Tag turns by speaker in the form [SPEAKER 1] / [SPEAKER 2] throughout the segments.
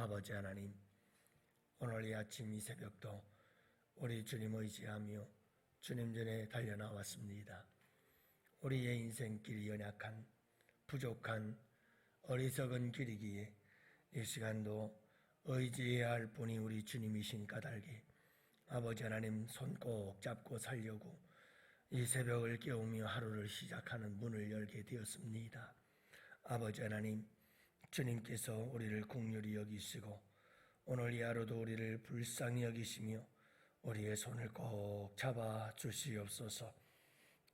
[SPEAKER 1] 아버지 하나님, 오늘 이 아침 이 새벽도 우리 주님 의지하며 주님 전에 달려나왔습니다. 우리의 인생길이 연약한, 부족한, 어리석은 길이기에 이 시간도 의지해야 할 분이 우리 주님이신 까닭에 아버지 하나님 손 꼭 잡고 살려고 이 새벽을 깨우며 하루를 시작하는 문을 열게 되었습니다. 아버지 하나님, 주님께서 우리를 긍휼히 여기시고 오늘 이 하루도 우리를 불쌍히 여기시며 우리의 손을 꼭 잡아 주시옵소서.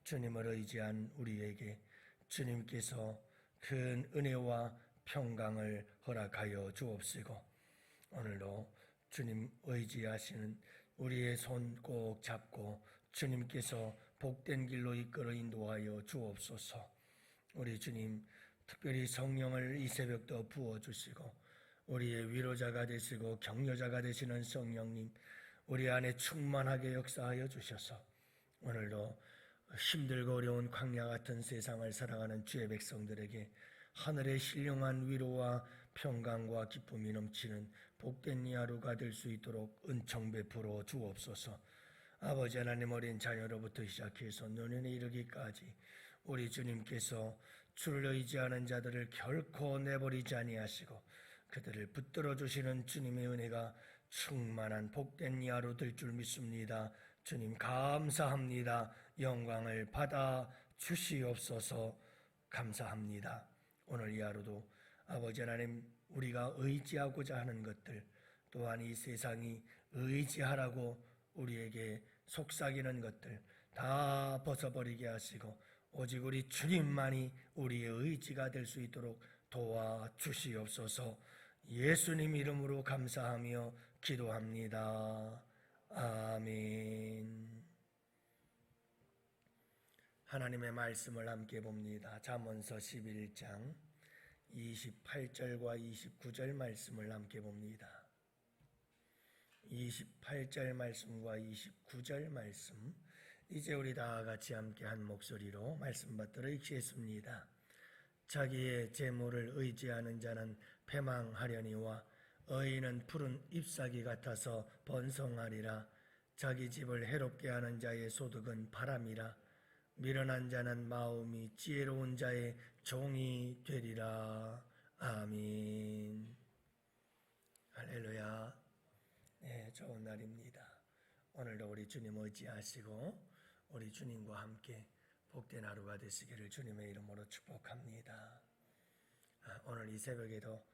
[SPEAKER 1] 주님을 의지한 우리에게 주님께서 큰 은혜와 평강을 허락하여 주옵시고 오늘도 주님 의지하시는 우리의 손 꼭 잡고 주님께서 복된 길로 이끌어 인도하여 주옵소서. 우리 주님 특별히 성령을 이 새벽도 부어주시고 우리의 위로자가 되시고 격려자가 되시는 성령님 우리 안에 충만하게 역사하여 주셔서 오늘도 힘들고 어려운 광야 같은 세상을 살아가는 주의 백성들에게 하늘의 신령한 위로와 평강과 기쁨이 넘치는 복된 이 하루가 될 수 있도록 은총 베풀어 주옵소서. 아버지 하나님, 어린 자녀로부터 시작해서 노년에 이르기까지 우리 주님께서 주를 의지하는 자들을 결코 내버리지 아니하시고 그들을 붙들어 주시는 주님의 은혜가 충만한 복된 이 하루 될 줄 믿습니다. 주님 감사합니다. 영광을 받아 주시옵소서. 감사합니다. 오늘 이 하루도 아버지 하나님, 우리가 의지하고자 하는 것들, 또한 이 세상이 의지하라고 우리에게 속삭이는 것들 다 벗어버리게 하시고 오직 우리 주님만이 우리의 의지가 될 수 있도록 도와주시옵소서. 예수님 이름으로 감사하며 기도합니다. 아멘. 하나님의 말씀을 함께 봅니다. 잠언서 11장 28절과 29절 말씀을 함께 봅니다. 28절 말씀과 29절 말씀, 이제 우리 다 같이 함께 한 목소리로 말씀 받들어 읽겠습니다. 자기의 재물을 의지하는 자는 패망하려니와 의인은 푸른 잎사귀 같아서 번성하리라. 자기 집을 해롭게 하는 자의 소득은 바람이라. 미련한 자는 마음이 지혜로운 자의 종이 되리라. 아멘. 할렐루야. 네, 좋은 날입니다. 오늘도 우리 주님 의지하시고 우리 주님과 함께 복된 하루가 되시기를 주님의 이름으로 축복합니다. 오늘 이 새벽에도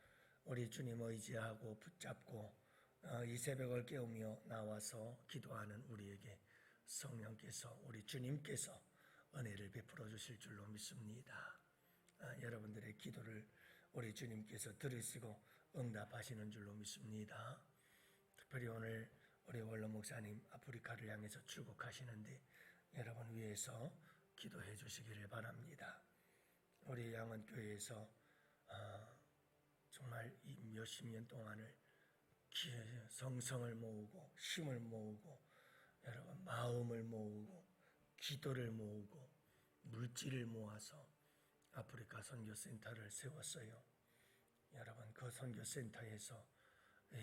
[SPEAKER 1] 우리 주님 의지하고 붙잡고 이 새벽을 깨우며 나와서 기도하는 우리에게 성령께서, 우리 주님께서 은혜를 베풀어 주실 줄로 믿습니다. 여러분들의 기도를 우리 주님께서 들으시고 응답하시는 줄로 믿습니다. 특별히 오늘 우리 원로 목사님 아프리카를 향해서 출국하시는데 여러분 위해서 기도해 주시기를 바랍니다. 우리 양원교회에서 정말 이 몇십 년 동안을 성성을 모으고 힘을 모으고 여러분 마음을 모으고 기도를 모으고 물질을 모아서 아프리카 선교센터를 세웠어요. 여러분 그 선교센터에서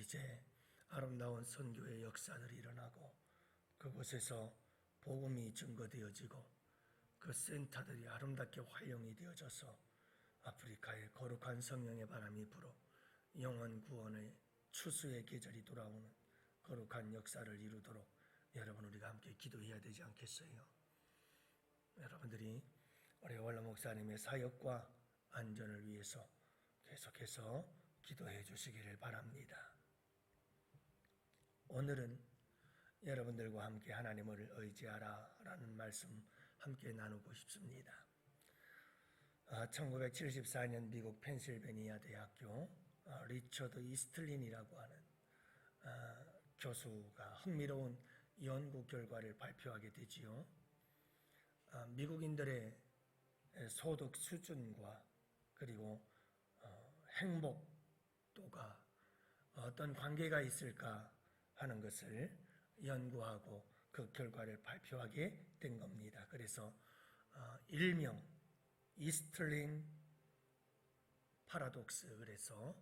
[SPEAKER 1] 이제 아름다운 선교의 역사들이 일어나고 그곳에서 복음이 증거되어지고 그 센터들이 아름답게 활용이 되어져서 아프리카에 거룩한 성령의 바람이 불어 영혼 구원의 추수의 계절이 돌아오는 거룩한 역사를 이루도록 여러분 우리가 함께 기도해야 되지 않겠어요? 여러분들이 우리 원로 목사님의 사역과 안전을 위해서 계속해서 기도해 주시기를 바랍니다. 오늘은 여러분들과 함께 하나님을 의지하라 라는 말씀 함께 나누고 싶습니다. 1974년 미국 펜실베니아 대학교 리처드 이스틀린이라고 하는 교수가 흥미로운 연구 결과를 발표하게 되지요. 미국인들의 소득 수준과 그리고 행복도가 어떤 관계가 있을까 하는 것을 연구하고 그 결과를 발표하게 된 겁니다. 그래서 일명 이스틀린 파라독스, 그래서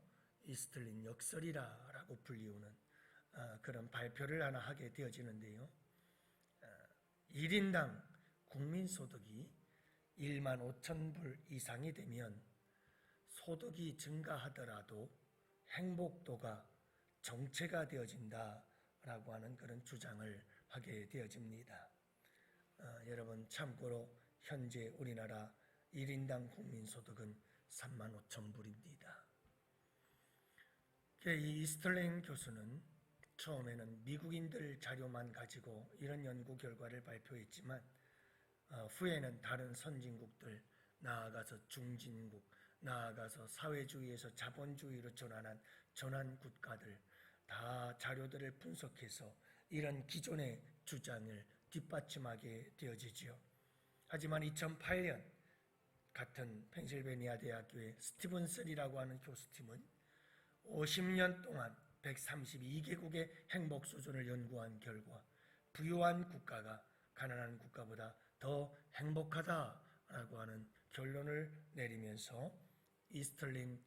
[SPEAKER 1] 이스틀린 역설이라고 불리우는 그런 발표를 하나 하게 되어지는데요. 1인당 국민소득이 1만 5천 불 이상이 되면 소득이 증가하더라도 행복도가 정체가 되어진다라고 하는 그런 주장을 하게 되어집니다. 여러분 참고로 현재 우리나라 1인당 국민소득은 3만 5천 불입니다. 이 이스틀린 교수는 처음에는 미국인들 자료만 가지고 이런 연구 결과를 발표했지만 후에는 다른 선진국들, 나아가서 중진국, 나아가서 사회주의에서 자본주의로 전환한 전환 국가들 다 자료들을 분석해서 이런 기존의 주장을 뒷받침하게 되어지지요. 하지만 2008년 같은 펜실베니아 대학교의 스티븐슨이라고 하는 교수팀은 50년 동안 132개국의 행복 수준을 연구한 결과 부유한 국가가 가난한 국가보다 더 행복하다라고 하는 결론을 내리면서 이스틀린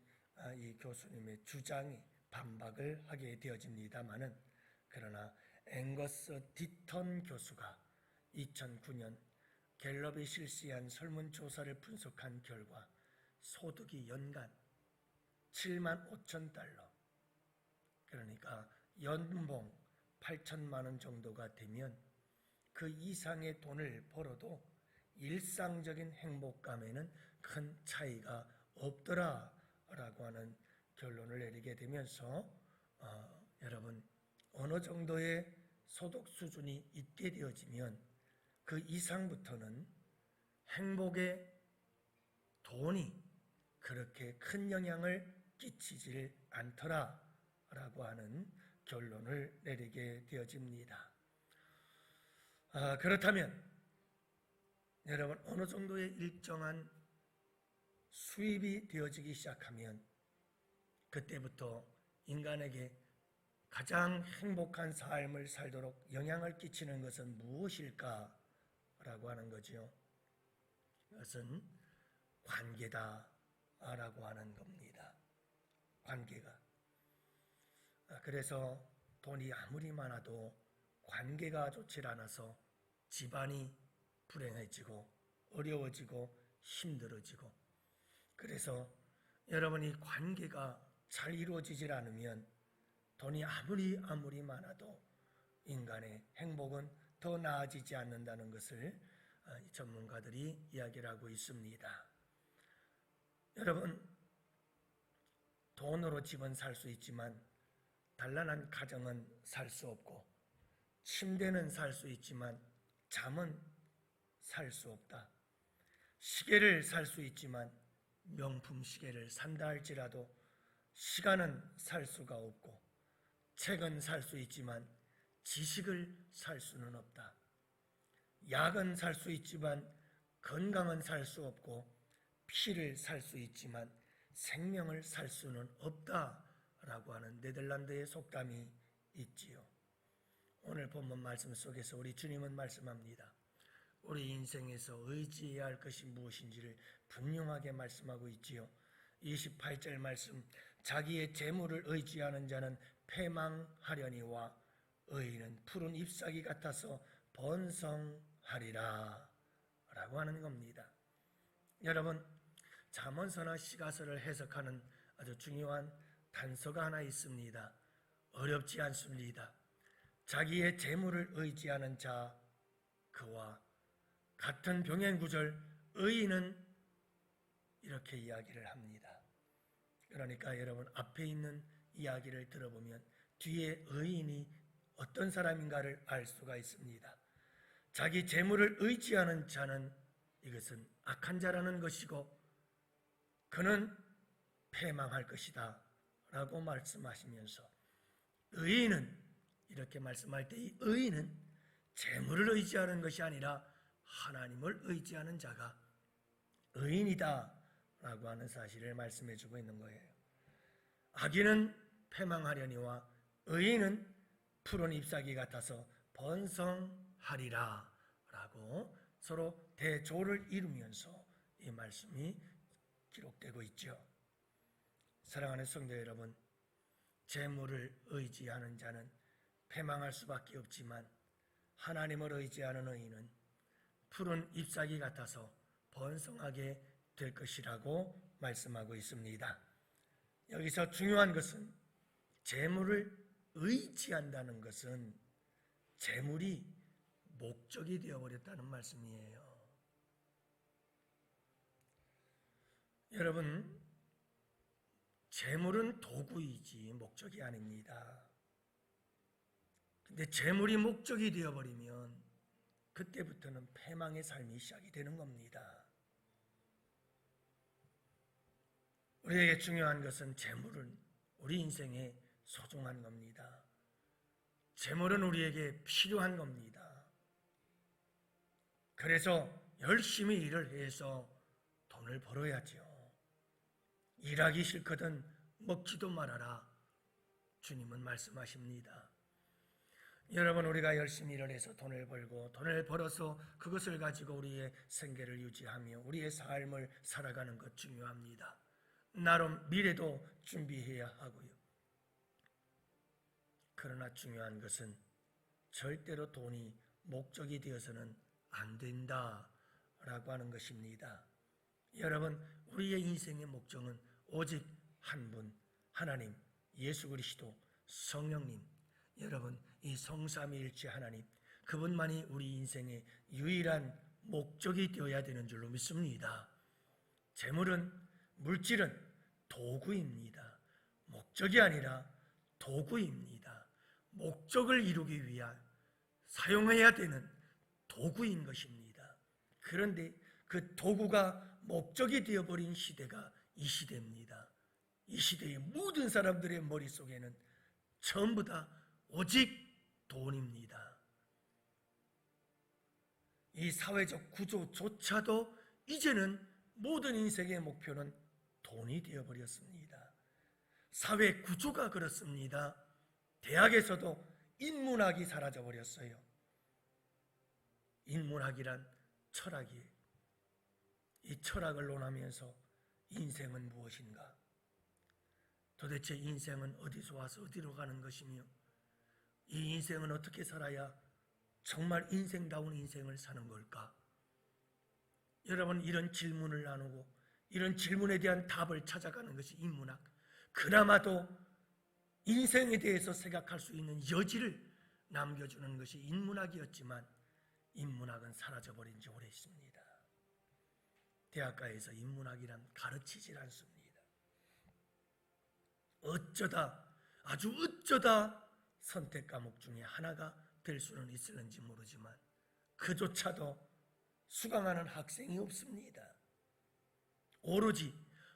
[SPEAKER 1] 이 교수님의 주장이 반박을 하게 되어집니다마는 그러나 앵거스 디턴 교수가 2009년 갤럽이 실시한 설문조사를 분석한 결과 소득이 연간 7만 5천 달러, 그러니까 연봉 8천만 원 정도가 되면 그 이상의 돈을 벌어도 일상적인 행복감에는 큰 차이가 없더라라고 하는 결론을 내리게 되면서 여러분 어느 정도의 소득 수준이 있게 되어지면 그 이상부터는 행복에 돈이 그렇게 큰 영향을 끼치질 않더라라고 하는 결론을 내리게 되어집니다. 그렇다면 여러분 어느 정도의 일정한 수입이 되어지기 시작하면 그때부터 인간에게 가장 행복한 삶을 살도록 영향을 끼치는 것은 무엇일까라고 하는 거지요. 그것은 관계다라고 하는 겁니다. 관계가. 그래서 돈이 아무리 많아도 관계가 좋지 않아서 집안이 불행해지고 어려워지고 힘들어지고, 그래서 여러분이 관계가 잘 이루어지질 않으면 돈이 아무리 많아도 인간의 행복은 더 나아지지 않는다는 것을 전문가들이 이야기를 하고 있습니다. 여러분, 돈으로 집은 살 수 있지만 단란한 가정은 살 수 없고, 침대는 살 수 있지만 잠은 살 수 없다. 시계를 살 수 있지만 명품 시계를 산다 할지라도 시간은 살 수가 없고, 책은 살 수 있지만 지식을 살 수는 없다. 약은 살 수 있지만 건강은 살 수 없고, 피를 살 수 있지만 생명을 살 수는 없다라고 하는 네덜란드의 속담이 있지요. 오늘 본문 말씀 속에서 우리 주님은 말씀합니다. 우리 인생에서 의지해야 할 것이 무엇인지를 분명하게 말씀하고 있지요. 28절 말씀, 자기의 재물을 의지하는 자는 패망하려니와 의인은 푸른 잎사귀 같아서 번성하리라 라고 하는 겁니다. 여러분, 잠언서나 시가서를 해석하는 아주 중요한 단서가 하나 있습니다. 어렵지 않습니다. 자기의 재물을 의지하는 자, 그와 같은 병행구절, 의인은 이렇게 이야기를 합니다. 그러니까 여러분 앞에 있는 이야기를 들어보면 뒤에 의인이 어떤 사람인가를 알 수가 있습니다. 자기 재물을 의지하는 자는 이것은 악한 자라는 것이고 그는 패망할 것이다 라고 말씀하시면서, 의인은 이렇게 말씀할 때 이 의인은 재물을 의지하는 것이 아니라 하나님을 의지하는 자가 의인이다 라고 하는 사실을 말씀해 주고 있는 거예요. 악인은 패망하려니와 의인은 푸른 잎사귀 같아서 번성하리라 라고 서로 대조를 이루면서 이 말씀이 기록되고 있죠. 사랑하는 성도 여러분, 재물을 의지하는 자는 패망할 수밖에 없지만 하나님을 의지하는 의인은 푸른 잎사귀 같아서 번성하게 될 것이라고 말씀하고 있습니다. 여기서 중요한 것은 재물을 의지한다는 것은 재물이 목적이 되어버렸다는 말씀이에요. 여러분, 재물은 도구이지 목적이 아닙니다. 근데 재물이 목적이 되어버리면 그때부터는 패망의 삶이 시작이 되는 겁니다. 우리에게 중요한 것은 재물은 우리 인생에 소중한 겁니다. 재물은 우리에게 필요한 겁니다. 그래서 열심히 일을 해서 돈을 벌어야죠. 일하기 싫거든 먹지도 말아라. 주님은 말씀하십니다. 여러분, 우리가 열심히 일을 해서 돈을 벌고 돈을 벌어서 그것을 가지고 우리의 생계를 유지하며 우리의 삶을 살아가는 것 중요합니다. 나름 미래도 준비해야 하고요. 그러나 중요한 것은 절대로 돈이 목적이 되어서는 안 된다라고 하는 것입니다. 여러분, 우리의 인생의 목적은 오직 한 분, 하나님, 예수 그리스도, 성령님, 여러분, 이 성삼위일체 하나님, 그분만이 우리 인생의 유일한 목적이 되어야 되는 줄로 믿습니다. 재물은, 물질은 도구입니다. 목적이 아니라 도구입니다. 목적을 이루기 위한 사용해야 되는 도구인 것입니다. 그런데 그 도구가 목적이 되어버린 시대가 이 시대입니다. 이 시대의 모든 사람들의 머릿속에는 전부 다 오직 돈입니다. 이 사회적 구조조차도 이제는 모든 인생의 목표는 돈이 되어버렸습니다. 사회 구조가 그렇습니다. 대학에서도 인문학이 사라져버렸어요. 인문학이란 철학이에요. 이 철학을 논하면서 인생은 무엇인가? 도대체 인생은 어디서 와서 어디로 가는 것이며 이 인생은 어떻게 살아야 정말 인생다운 인생을 사는 걸까? 여러분, 이런 질문을 나누고 이런 질문에 대한 답을 찾아가는 것이 인문학. 그나마도 인생에 대해서 생각할 수 있는 여지를 남겨주는 것이 인문학이었지만 인문학은 사라져버린 지 오래 있습니다. 대학가에서 인문학이란 가르치질 않습니다. 아주 어쩌다 선택 과목 중에 하나가 될 수는 있을는지 모르지만 그조차도 수강하는 학생이 없습니다. 오로지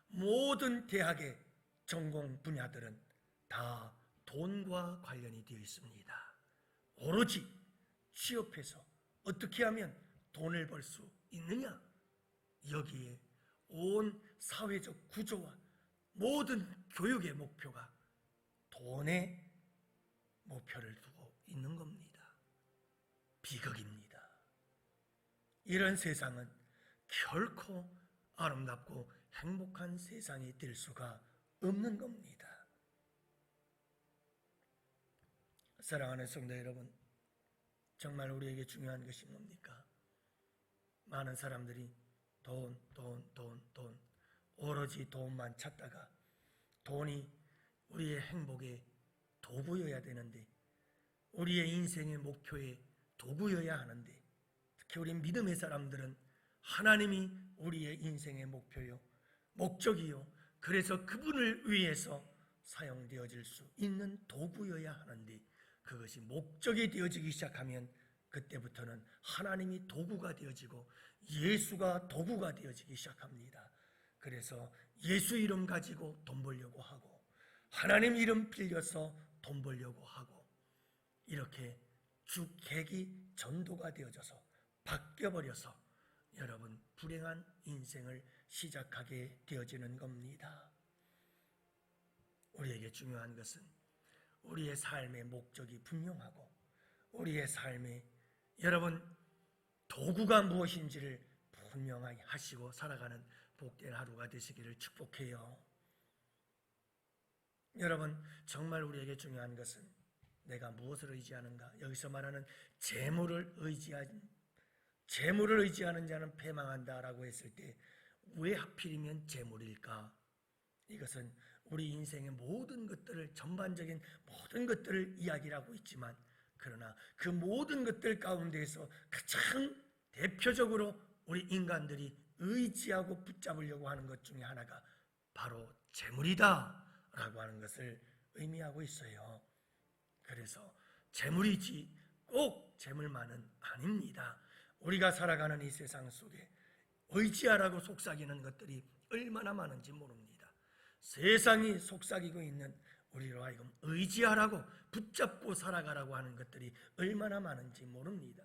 [SPEAKER 1] 모든 대학의 전공 분야들은 다 돈과 관련이 되어 있습니다. 오로지 취업해서 어떻게 하면 돈을 벌 수 있느냐? 여기에 온 사회적 구조와 모든 교육의 목표가 돈의 목표를 두고 있는 겁니다. 비극입니다. 이런 세상은 결코 아름답고 행복한 세상이 될 수가 없는 겁니다. 사랑하는 성도 여러분, 정말 우리에게 중요한 것이 뭡니까? 많은 사람들이 돈, 오로지 돈만 찾다가 돈이 우리의 행복의 도구여야 되는데, 우리의 인생의 목표의 도구여야 하는데, 특히 우리 믿음의 사람들은 하나님이 우리의 인생의 목표요, 목적이요, 그래서 그분을 위해서 사용되어질 수 있는 도구여야 하는데, 그것이 목적이 되어지기 시작하면 그때부터는 하나님이 도구가 되어지고 예수가 도구가 되어지기 시작합니다. 그래서 예수 이름 가지고 돈 벌려고 하고 하나님 이름 빌려서 돈 벌려고 하고 이렇게 주객이 전도가 되어져서 바뀌어버려서 여러분 불행한 인생을 시작하게 되어지는 겁니다. 우리에게 중요한 것은 우리의 삶의 목적이 분명하고 우리의 삶에 여러분 도구가 무엇인지를 분명하게 하시고 살아가는 복된 하루가 되시기를 축복해요. 여러분, 정말 우리에게 중요한 것은 내가 무엇을 의지하는가? 여기서 말하는 재물을 의지하는 자는 패망한다라고 했을 때 왜 하필이면 재물일까? 이것은 우리 인생의 모든 것들을, 전반적인 모든 것들을 이야기하고 있지만, 그러나 그 모든 것들 가운데에서 가장 대표적으로 우리 인간들이 의지하고 붙잡으려고 하는 것 중에 하나가 바로 재물이다 라고 하는 것을 의미하고 있어요. 그래서 재물이지 꼭 재물만은 아닙니다. 우리가 살아가는 이 세상 속에 의지하라고 속삭이는 것들이 얼마나 많은지 모릅니다. 세상이 속삭이고 있는 우리로 하여금 의지하라고, 붙잡고 살아가라고 하는 것들이 얼마나 많은지 모릅니다.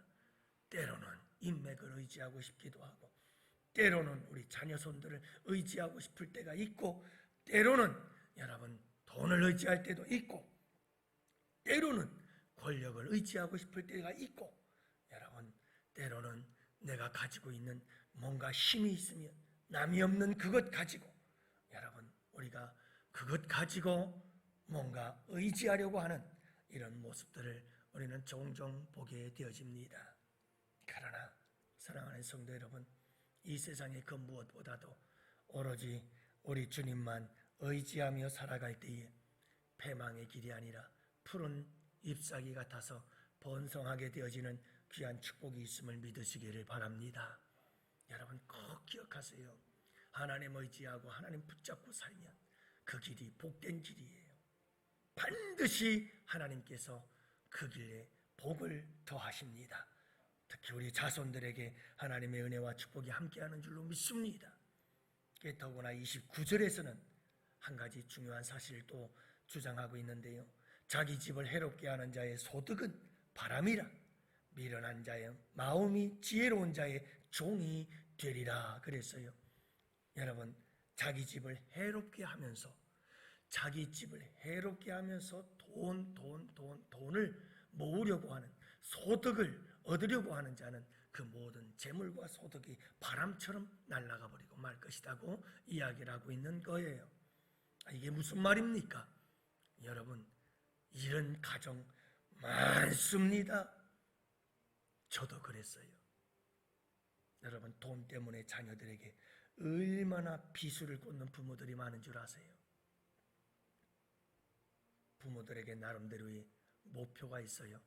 [SPEAKER 1] 때로는 인맥을 의지하고 싶기도 하고, 때로는 우리 자녀손들을 의지하고 싶을 때가 있고, 때로는 여러분 돈을 의지할 때도 있고, 때로는 권력을 의지하고 싶을 때가 있고, 여러분 때로는 내가 가지고 있는 뭔가 힘이 있으면 남이 없는 그것 가지고, 여러분 우리가 그것 가지고 뭔가 의지하려고 하는 이런 모습들을 우리는 종종 보게 되어집니다. 그러나 사랑하는 성도 여러분, 이 세상의 그 무엇보다도 오로지 우리 주님만 의지하며 살아갈 때에 패망의 길이 아니라 푸른 잎사귀 같아서 번성하게 되어지는 귀한 축복이 있음을 믿으시기를 바랍니다. 여러분 꼭 기억하세요. 하나님 의지하고 하나님 붙잡고 살면 그 길이 복된 길이에요. 반드시 하나님께서 그 길에 복을 더하십니다. 특히 우리 자손들에게 하나님의 은혜와 축복이 함께하는 줄로 믿습니다. 더구나 29절에서는 한 가지 중요한 사실을 또 주장하고 있는데요. 자기 집을 해롭게 하는 자의 소득은 바람이라, 미련한 자의 마음이 지혜로운 자의 종이 되리라 그랬어요. 여러분, 자기 집을 해롭게 하면서 돈을 모으려고 하는, 소득을 얻으려고 하는 자는 그 모든 재물과 소득이 바람처럼 날아가 버리고 말 것이라고 이야기를 하고 있는 거예요. 이게 무슨 말입니까? 여러분, 이런 가정 많습니다. 저도 그랬어요. 여러분, 돈 때문에 자녀들에게 얼마나 비수를 꽂는 부모들이 많은 줄 아세요? 부모들에게 나름대로의 목표가 있어요.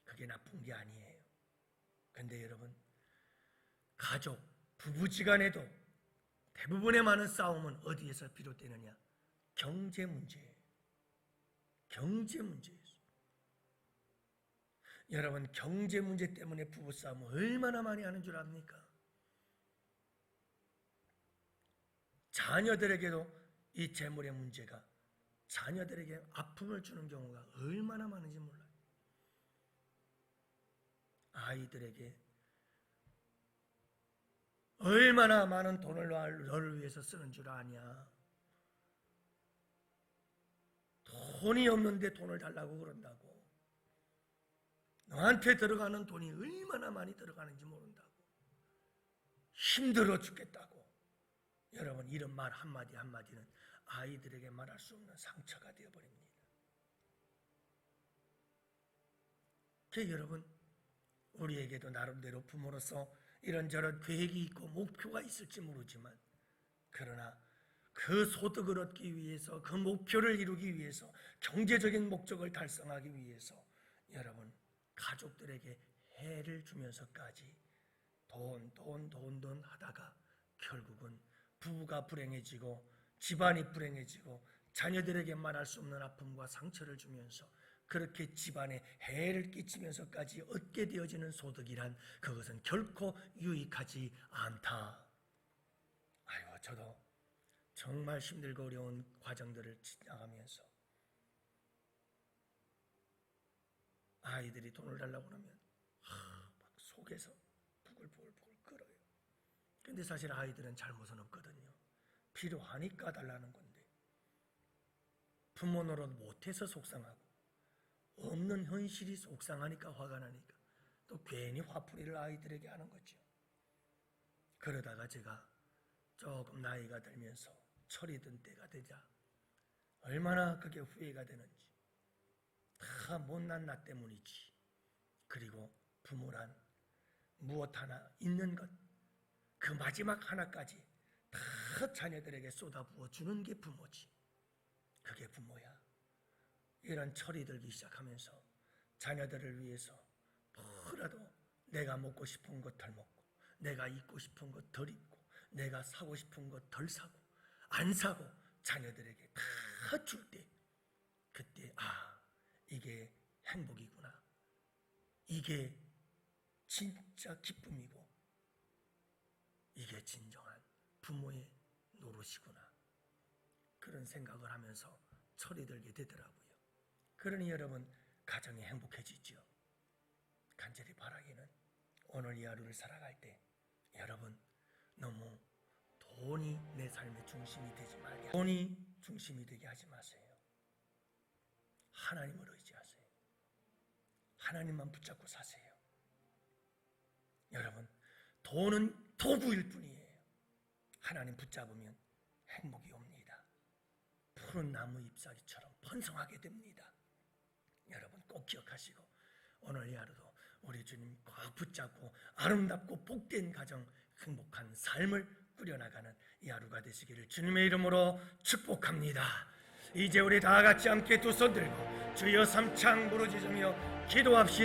[SPEAKER 1] 그게 나쁜 게 아니에요. 근데 여러분, 가족, 부부지간에도 대부분의 많은 싸움은 어디에서 비롯되느냐? 경제 문제예요. 경제 문제예요. 여러분, 경제 문제 때문에 부부싸움을 얼마나 많이 하는 줄 압니까? 자녀들에게도 이 재물의 문제가 자녀들에게 아픔을 주는 경우가 얼마나 많은지 몰라요. 아이들에게 얼마나 많은 돈을 너를 위해서 쓰는 줄 아냐? 돈이 없는데 돈을 달라고 그런다고. 너한테 들어가는 돈이 얼마나 많이 들어가는지 모른다고. 힘들어 죽겠다고. 여러분, 이런 말 한마디 한마디는 아이들에게 말할 수 없는 상처가 되어버립니다. 여러분, 우리에게도 나름대로 부모로서 이런저런 계획이 있고 목표가 있을지 모르지만, 그러나 그 소득을 얻기 위해서, 그 목표를 이루기 위해서, 경제적인 목적을 달성하기 위해서 여러분, 가족들에게 해를 주면서까지 돈 하다가 결국은 부부가 불행해지고 집안이 불행해지고 자녀들에게 말할 수 없는 아픔과 상처를 주면서 그렇게 집안에 해를 끼치면서까지 얻게 되어지는 소득이란, 그것은 결코 유익하지 않다. 아이고, 저도 정말 힘들고 어려운 과정들을 지나가면서 아이들이 돈을 달라고 그러면 막 속에서 부글부글 끓어요. 근데 사실 아이들은 잘못은 없거든요. 필요하니까 달라는 건데, 부모 노릇 못해서 속상하고 없는 현실이 속상하니까 화가 나니까 또 괜히 화풀이를 아이들에게 하는 거죠. 그러다가 제가 조금 나이가 들면서 철이 든 때가 되자 얼마나 그게 후회가 되는지. 다 못난 나 때문이지. 그리고 부모란 무엇 하나 있는 것, 그 마지막 하나까지 다 자녀들에게 쏟아부어 주는 게 부모지. 그게 부모야. 이런 철이 들기 시작하면서 자녀들을 위해서 뭐라도 내가 먹고 싶은 것 덜 먹고, 내가 입고 싶은 것 덜 입고, 내가 사고 싶은 것 덜 사고, 안 사고 자녀들에게 다 줄 때, 그때 이게 행복이구나. 이게 진짜 기쁨이고, 이게 진정한 부모의 노릇이구나. 그런 생각을 하면서 철이 들게 되더라고요. 그러니 여러분, 가정이 행복해지죠. 간절히 바라기는 오늘 이 하루를 살아갈 때 여러분, 너무 돈이 내 삶의 중심이 되지 말게, 돈이 중심이 되게 하지 마세요. 하나님을 의지하세요. 하나님만 붙잡고 사세요. 여러분, 돈은 도구일 뿐이에요. 하나님 붙잡으면 행복이 옵니다. 푸른 나무 잎사귀처럼 번성하게 됩니다. 여러분 꼭 기억하시고 오늘 이 하루도 우리 주님 꽉 붙잡고 아름답고 복된 가정, 행복한 삶을 꾸려나가는 이 하루가 되시기를 주님의 이름으로 축복합니다. 이제 우리 다 같이 함께 두 손 들고 주여 삼창 부르짖으며 기도합시다.